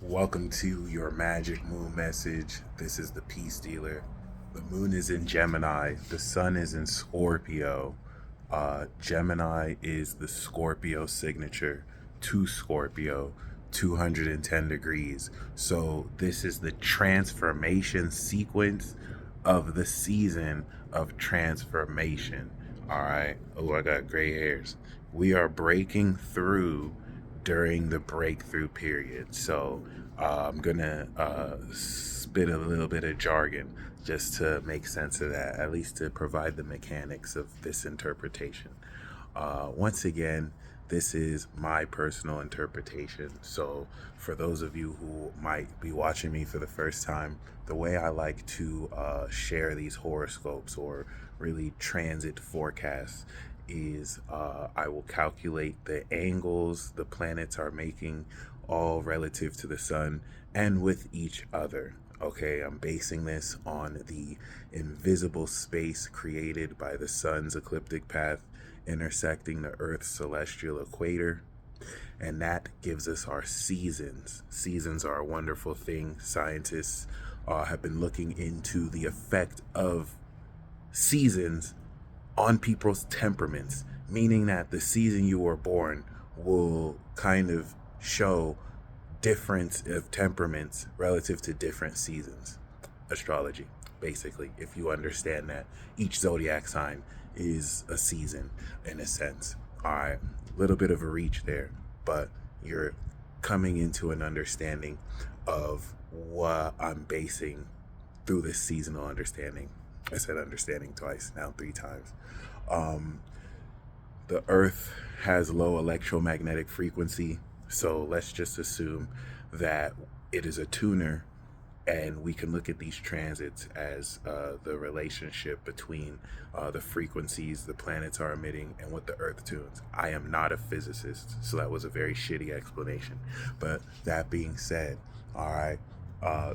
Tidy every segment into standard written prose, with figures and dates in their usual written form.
Welcome to your magic moon message. This is the peace dealer. The moon is in Gemini. The sun is in Scorpio. Gemini is the Scorpio signature to Scorpio, 210 degrees. So this is the transformation sequence of the season of transformation. All right. Oh, I got gray hairs. We are breaking through during the breakthrough period. So I'm gonna spit a little bit of jargon just to make sense of that, at least to provide the mechanics of this interpretation. Once again, this is my personal interpretation. So, for those of you who might be watching me for the first time, the way I like to share these horoscopes or really transit forecasts is I will calculate the angles the planets are making, all relative to the sun and with each other. Okay, I'm basing this on the invisible space created by the sun's ecliptic path intersecting the Earth's celestial equator. And that gives us our seasons. Seasons are a wonderful thing. Scientists have been looking into the effect of seasons on people's temperaments, meaning that the season you were born will kind of show difference of temperaments relative to different seasons. Astrology, basically, if you understand that each zodiac sign is a season in a sense. All right, a little bit of a reach there, but you're coming into an understanding of what I'm basing through this seasonal understanding. I said understanding twice, now three times. Um, the Earth has low electromagnetic frequency, so let's just assume that it is a tuner, and we can look at these transits as the relationship between the frequencies the planets are emitting and what the Earth tunes. I am not a physicist, so that was a very shitty explanation. But that being said, all right,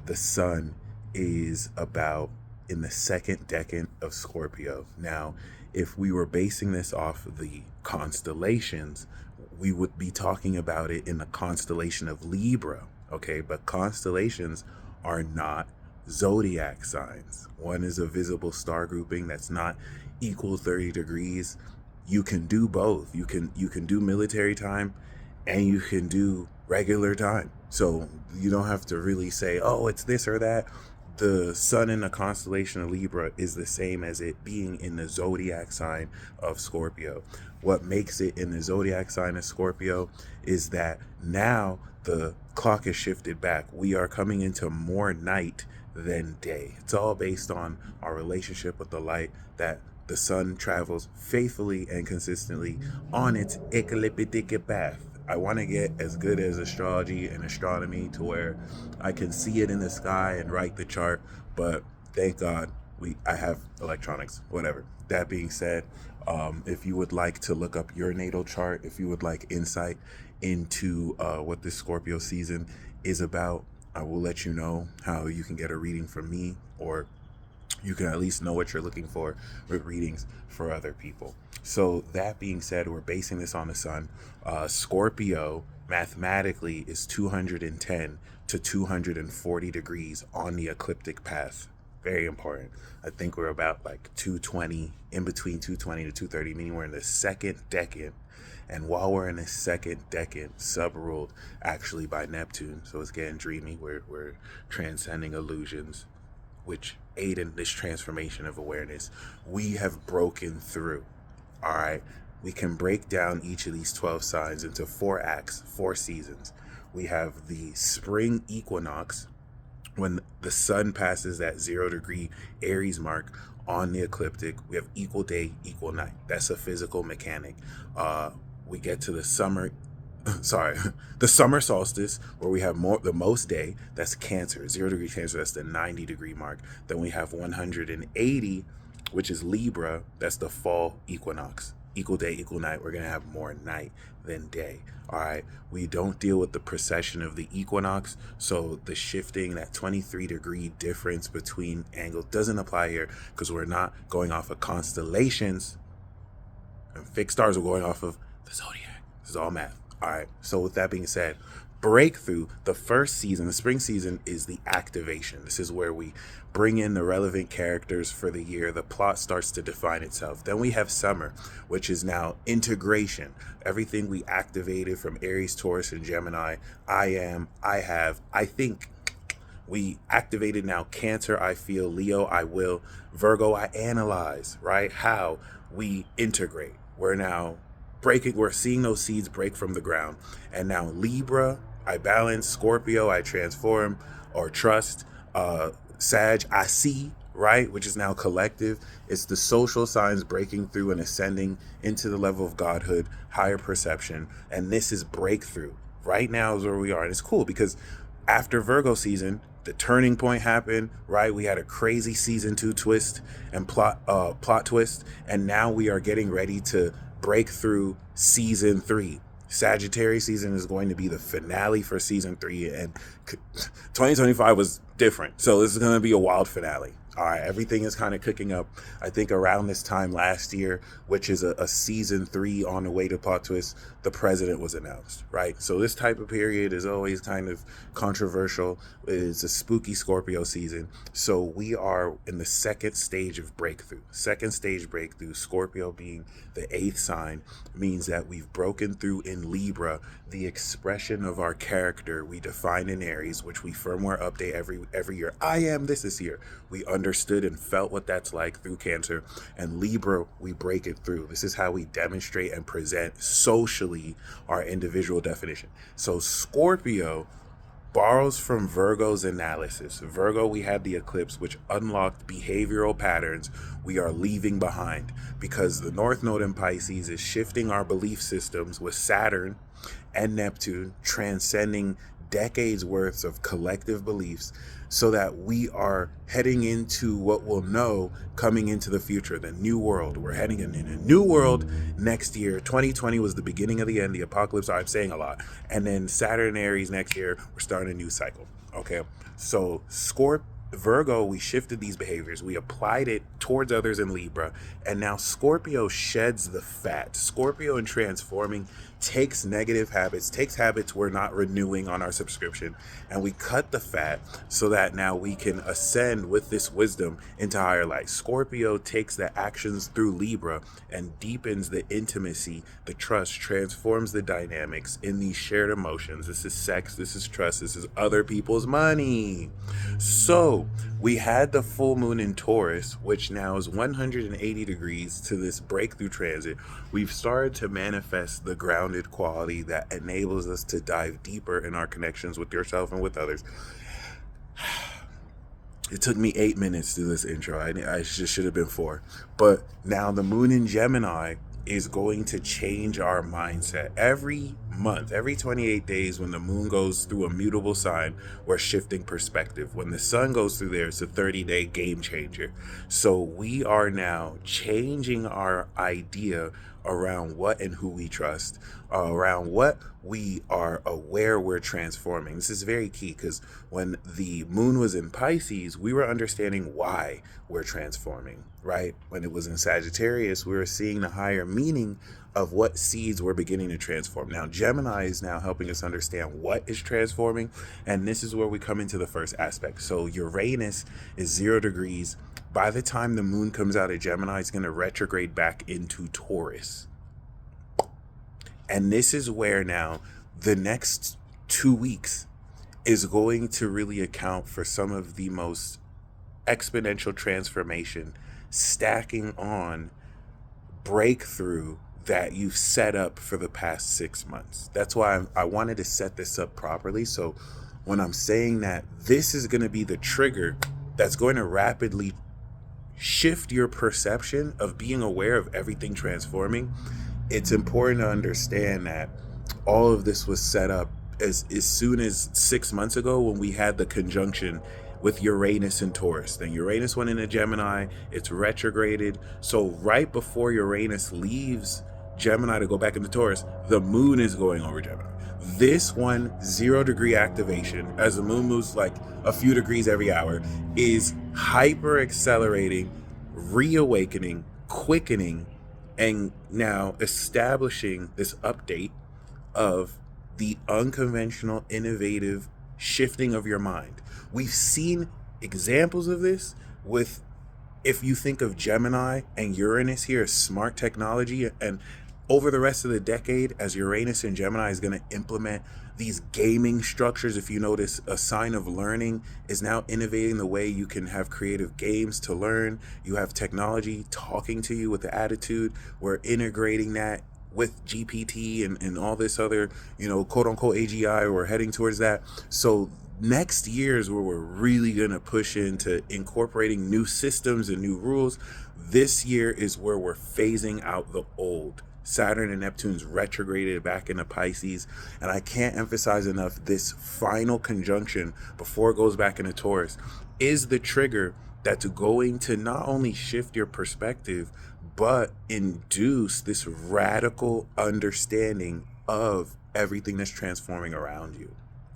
the sun is about in the second decan of Scorpio. Now, if we were basing this off of the constellations, we would be talking about it in the constellation of Libra, okay? But constellations are not zodiac signs. One is a visible star grouping that's not equal 30 degrees. You can do both. You can do military time and you can do regular time. So you don't have to really say, oh, it's this or that. The sun in the constellation of Libra is the same as it being in the zodiac sign of Scorpio. What makes it in the zodiac sign of Scorpio is that now the clock is shifted back. We are coming into more night than day. It's all based on our relationship with the light, that the sun travels faithfully and consistently on its ecliptic path. I want to get as good as astrology and astronomy to where I can see it in the sky and write the chart, but thank God I have electronics, whatever. That being said, if you would like to look up your natal chart, if you would like insight into what this Scorpio season is about, I will let you know how you can get a reading from me, or you can at least know what you're looking for with readings for other people. So that being said, we're basing this on the sun. Scorpio mathematically is 210 to 240 degrees on the ecliptic path. Very important. I think we're about like 220, in between 220 to 230, meaning we're in the second decan. And while we're in the second decan, sub-ruled actually by Neptune, so it's getting dreamy. We're transcending illusions, which aid in this transformation of awareness. We have broken through. All right. We can break down each of these 12 signs into 4 acts, 4 seasons. We have the spring equinox, when the sun passes that 0 degree Aries mark on the ecliptic. We have equal day, equal night. That's a physical mechanic. We get to the summer the summer solstice, where we have the most day. That's Cancer, 0 degree Cancer. That's the 90 degree mark. Then we have 180, which is Libra. That's the fall equinox. Equal day, equal night. We're going to have more night than day. All right. We don't deal with the precession of the equinox. So the shifting, that 23 degree difference between angles doesn't apply here, because we're not going off of constellations and fixed stars. We're going off of the zodiac. This is all math. All right. So with that being said, breakthrough, the first season, the spring season, is the activation. This is where we bring in the relevant characters for the year. The plot starts to define itself. Then we have summer, which is now integration. Everything we activated from Aries, Taurus, and Gemini. I am, I have, I think. We activated now Cancer, I feel, Leo, I will, Virgo, I analyze, right? How we integrate. We're now we're seeing those seeds break from the ground. And now Libra, I balance, Scorpio, I transform or trust, Sag, I see, right? Which is now collective. It's the social signs breaking through and ascending into the level of godhood, higher perception. And this is breakthrough. Right now is where we are. And it's cool because after Virgo season, the turning point happened, right? We had a crazy season 2 twist and plot twist, and now we are getting ready to break through season 3. Sagittarius season is going to be the finale for season 3, and 2025 was different, so this is going to be a wild finale. All right, everything is kind of cooking up. I think around this time last year, which is a season 3 on the way to plot twist, the president was announced, right? So this type of period is always kind of controversial. It's a spooky Scorpio season. So we are in the second stage of breakthrough. Second stage breakthrough, Scorpio being the 8th sign, means that we've broken through in Libra, the expression of our character we define in Aries, which we firmware update every year. I am this year. We understood and felt what that's like through Cancer. And Libra, we break it through. This is how we demonstrate and present socially our individual definition. So Scorpio borrows from Virgo's analysis. Virgo, we had the eclipse, which unlocked behavioral patterns we are leaving behind because the North Node in Pisces is shifting our belief systems with Saturn and Neptune transcending decades worth of collective beliefs so that we are heading into what we'll know coming into the future, the new world. We're heading in a new world next year. 2020 was the beginning of the end, the apocalypse. I'm saying a lot. And then Saturn Aries next year, we're starting a new cycle. Okay. So Virgo, we shifted these behaviors. We applied it towards others in Libra. And now Scorpio sheds the fat. Scorpio in transforming takes negative habits, takes habits we're not renewing on our subscription, and we cut the fat so that now we can ascend with this wisdom into higher light. Scorpio takes the actions through Libra and deepens the intimacy, the trust, transforms the dynamics in these shared emotions. This is sex, this is trust, this is other people's money. So we had the full moon in Taurus, which now is 180 degrees to this breakthrough transit. We've started to manifest the grounded quality that enables us to dive deeper in our connections with yourself and with others. It took me 8 minutes to do this intro. I just should have been 4. But now the moon in Gemini is going to change our mindset. Every month, every 28 days, when the moon goes through a mutable sign, we're shifting perspective. When the sun goes through there, it's a 30-day game changer. So we are now changing our idea around what and who we trust, around what we are aware we're transforming. This is very key because when the moon was in Pisces, we were understanding why we're transforming, right? When it was in Sagittarius, we were seeing the higher meaning of what seeds we're beginning to transform. Now, Gemini is now helping us understand what is transforming, and this is where we come into the first aspect. So Uranus is 0 degrees. By the time the moon comes out of Gemini, it's going to retrograde back into Taurus. And this is where now the next 2 weeks is going to really account for some of the most exponential transformation stacking on breakthrough that you've set up for the past 6 months. That's why I wanted to set this up properly. So when I'm saying that this is going to be the trigger that's going to rapidly shift your perception of being aware of everything transforming, it's important to understand that all of this was set up as soon as 6 months ago when we had the conjunction with Uranus and Taurus. Then Uranus went into Gemini, it's retrograded. So right before Uranus leaves Gemini to go back into Taurus, the moon is going over Gemini. This 0 degree activation, as the moon moves like a few degrees every hour, is hyper accelerating, reawakening, quickening, and now establishing this update of the unconventional, innovative shifting of your mind. We've seen examples of this with, if you think of Gemini and Uranus here as smart technology, and over the rest of the decade, as Uranus and Gemini is going to implement these gaming structures, if you notice, a sign of learning is now innovating the way you can have creative games to learn. You have technology talking to you with the attitude. We're integrating that with GPT and all this other, quote unquote AGI. We're heading towards that. So next year is where we're really going to push into incorporating new systems and new rules. This year is where we're phasing out the old. Saturn and Neptune's retrograded back into Pisces, and I can't emphasize enough, this final conjunction before it goes back into Taurus is the trigger that's going to not only shift your perspective but induce this radical understanding of everything that's transforming around you.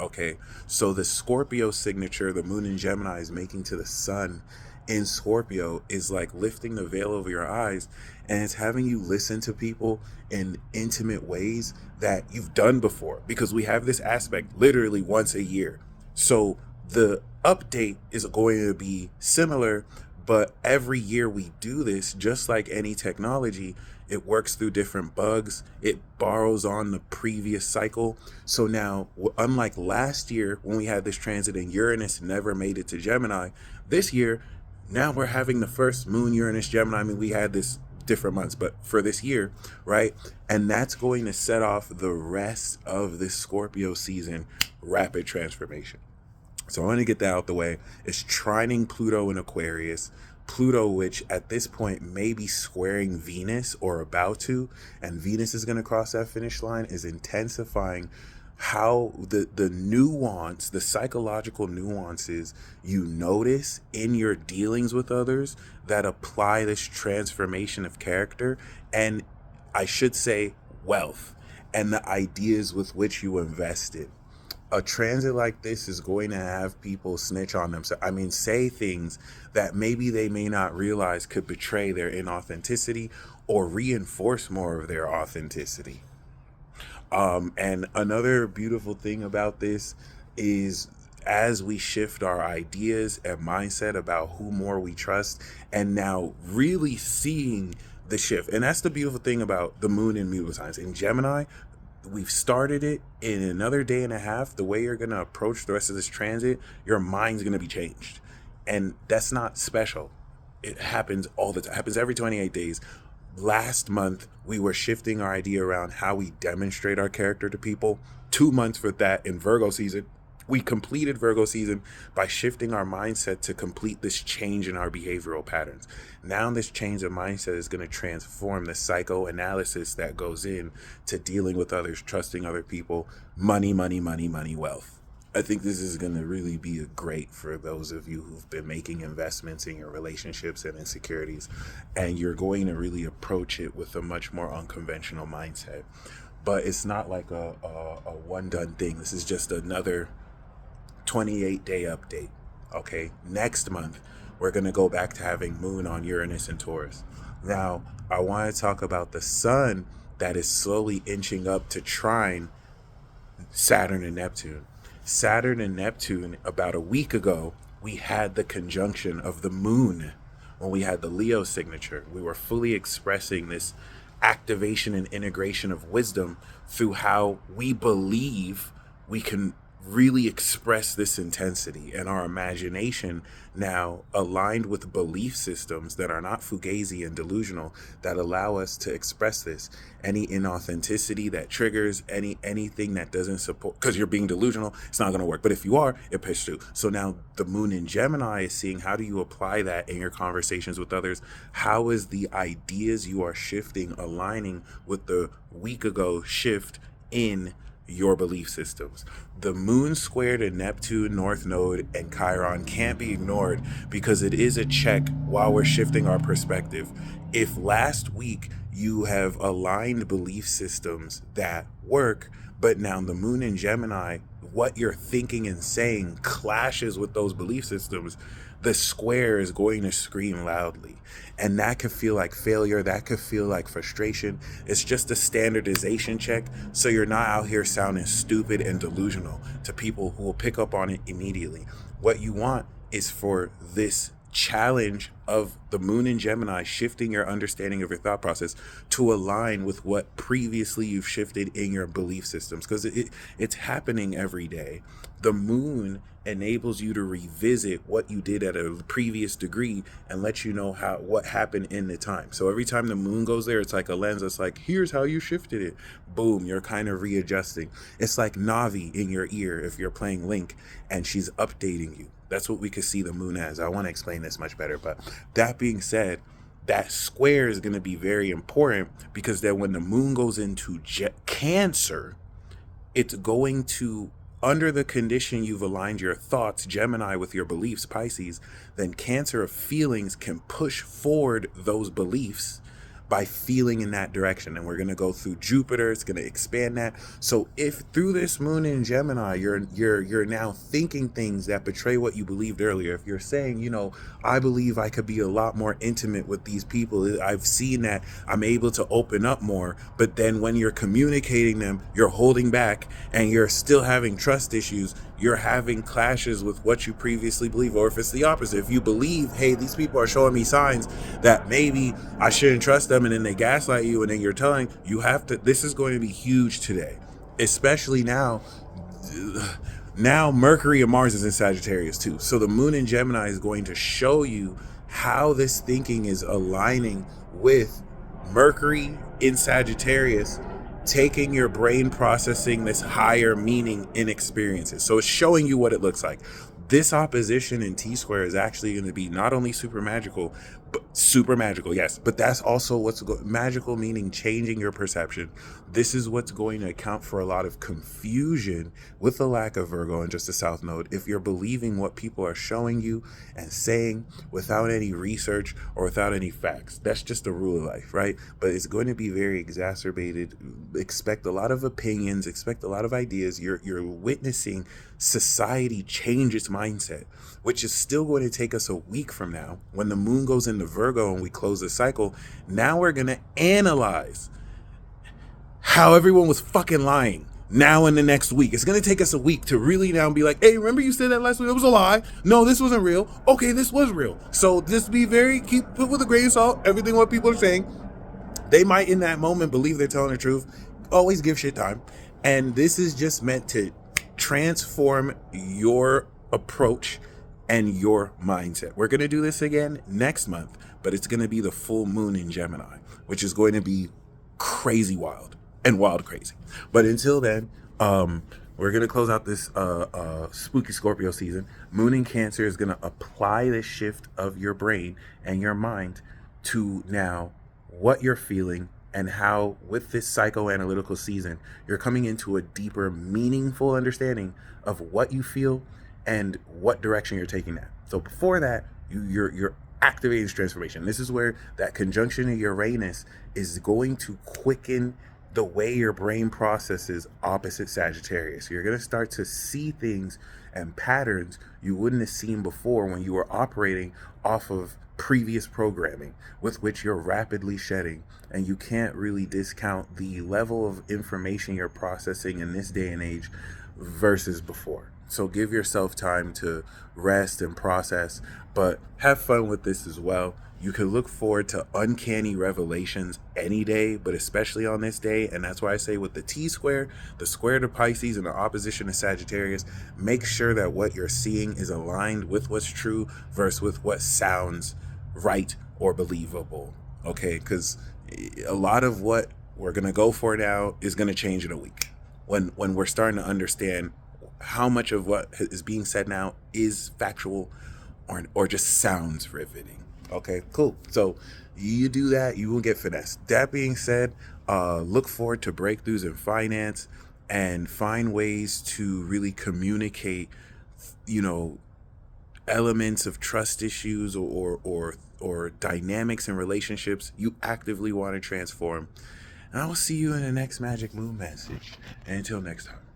Okay, so the Scorpio signature the moon in Gemini is making to the sun in Scorpio is like lifting the veil over your eyes, and it's having you listen to people in intimate ways that you've done before, because we have this aspect literally once a year. So the update is going to be similar, but every year we do this, just like any technology, it works through different bugs. It borrows on the previous cycle. So now, unlike last year when we had this transit and Uranus never made it to Gemini, this year, now we're having the first moon Uranus Gemini. I mean, we had this different months, but for this year, right? And that's going to set off the rest of this Scorpio season, rapid transformation. So I want to get that out the way. It's trining Pluto in Aquarius. Pluto, which at this point may be squaring Venus or about to, and Venus is going to cross that finish line, is intensifying how the nuance, the psychological nuances you notice in your dealings with others that apply this transformation of character, and I should say wealth, and the ideas with which you invested. A transit like this is going to have people snitch on themselves. I mean, say things that maybe they may not realize could betray their inauthenticity or reinforce more of their authenticity. And another beautiful thing about this is, as we shift our ideas and mindset about who more we trust, and now really seeing the shift. And that's the beautiful thing about the moon in mutable signs. In Gemini, we've started it. In another day and a half, the way you're going to approach the rest of this transit, your mind's going to be changed. And that's not special. It happens all the time. It happens every 28 days. Last month, we were shifting our idea around how we demonstrate our character to people. 2 months for that in Virgo season. We completed Virgo season by shifting our mindset to complete this change in our behavioral patterns. Now this change of mindset is going to transform the psychoanalysis that goes in to dealing with others, trusting other people, money, wealth. I think this is going to really be great for those of you who've been making investments in your relationships and insecurities, and you're going to really approach it with a much more unconventional mindset. But it's not like a one-done thing. This is just another 28-day update. Okay, next month, we're going to go back to having moon on Uranus and Taurus. Now, I want to talk about the sun that is slowly inching up to trine Saturn and Neptune. Saturn and Neptune, about a week ago, we had the conjunction of the moon when we had the Leo signature. We were fully expressing this activation and integration of wisdom through how we believe we can really express this intensity, and our imagination now aligned with belief systems that are not fugazi and delusional, that allow us to express this. Any inauthenticity that triggers anything that doesn't support, because you're being delusional, it's not going to work. But if you are, it pushes through. So now the moon in Gemini is seeing, how do you apply that in your conversations with others? How is the ideas you are shifting aligning with the week ago shift in your belief systems? The moon squared in Neptune, North Node, and Chiron can't be ignored, because it is a check while we're shifting our perspective. If last week you have aligned belief systems that work, But now the moon in Gemini, what you're thinking and saying clashes with those belief systems. The square is going to scream loudly. And that could feel like failure. That could feel like frustration. It's just a standardization check. So you're not out here sounding stupid and delusional to people who will pick up on it immediately. What you want is for this challenge of the moon in Gemini shifting your understanding of your thought process to align with what previously you've shifted in your belief systems, because it's happening every day. The moon enables you to revisit what you did at a previous degree and let you know what happened in the time. So every time the moon goes there, it's like a lens that's like, here's how you shifted it. Boom, you're kind of readjusting. It's like Navi in your ear if you're playing Link and she's updating you. That's what we could see the moon as. I want to explain this much better. But that being said, that square is going to be very important, because then when the moon goes into Cancer, it's going to, under the condition you've aligned your thoughts, Gemini, with your beliefs, Pisces, then Cancer of feelings can push forward those beliefs by feeling in that direction. And we're going to go through Jupiter. It's going to expand that. So if through this moon in Gemini, you're now thinking things that betray what you believed earlier. If you're saying, I believe I could be a lot more intimate with these people. I've seen that I'm able to open up more. But then when you're communicating them, you're holding back and you're still having trust issues. You're having clashes with what you previously believed. Or if it's the opposite, if you believe, hey, these people are showing me signs that maybe I shouldn't trust them, and then they gaslight you, and then you're telling you have to. This is going to be huge today, especially now Mercury and Mars is in Sagittarius too. So the moon in Gemini is going to show you how this thinking is aligning with Mercury in Sagittarius, taking your brain processing this higher meaning in experiences. So it's showing you what it looks like. This opposition in T-square is actually going to be not only super magical, yes, but that's also what's magical, meaning changing your perception. This is what's going to account for a lot of confusion with the lack of Virgo and just a South Node. If you're believing what people are showing you and saying without any research or without any facts, that's just a rule of life, right? But it's going to be very exacerbated. Expect a lot of opinions, expect a lot of ideas. You're witnessing society change its mindset, which is still going to take us a week from now when the moon goes into Virgo and we close the cycle. Now we're going to analyze how everyone was fucking lying now in the next week. It's going to take us a week to really now be like, hey, remember you said that last week? It was a lie. No, this wasn't real. Okay, this was real. So just put with a grain of salt, everything what people are saying. They might in that moment believe they're telling the truth. Always give shit time. And this is just meant to transform your approach and your mindset. We're going to do this again next month, but it's going to be the full moon in Gemini, which is going to be crazy wild and wild crazy. But until then, we're going to close out this spooky Scorpio season. Moon in Cancer is going to apply this shift of your brain and your mind to now what you're feeling, and how with this psychoanalytical season, you're coming into a deeper, meaningful understanding of what you feel and what direction you're taking that. So before that, you're activating this transformation. This is where that conjunction of Uranus is going to quicken the way your brain processes opposite Sagittarius. You're going to start to see things and patterns you wouldn't have seen before when you were operating off of previous programming with which you're rapidly shedding, and you can't really discount the level of information you're processing in this day and age versus before. So give yourself time to rest and process, but have fun with this as well. You can look forward to uncanny revelations any day, but especially on this day. And that's why I say with the T-square, the square to Pisces and the opposition to Sagittarius, make sure that what you're seeing is aligned with what's true versus with what sounds right or believable. Okay, because a lot of what we're going to go for now is going to change in a week when we're starting to understand how much of what is being said now is factual or just sounds riveting. Okay, cool. So you do that, you will get finessed. That being said, look forward to breakthroughs in finance and find ways to really communicate, elements of trust issues or dynamics in relationships you actively want to transform. And I will see you in the next magic moon message. And until next time.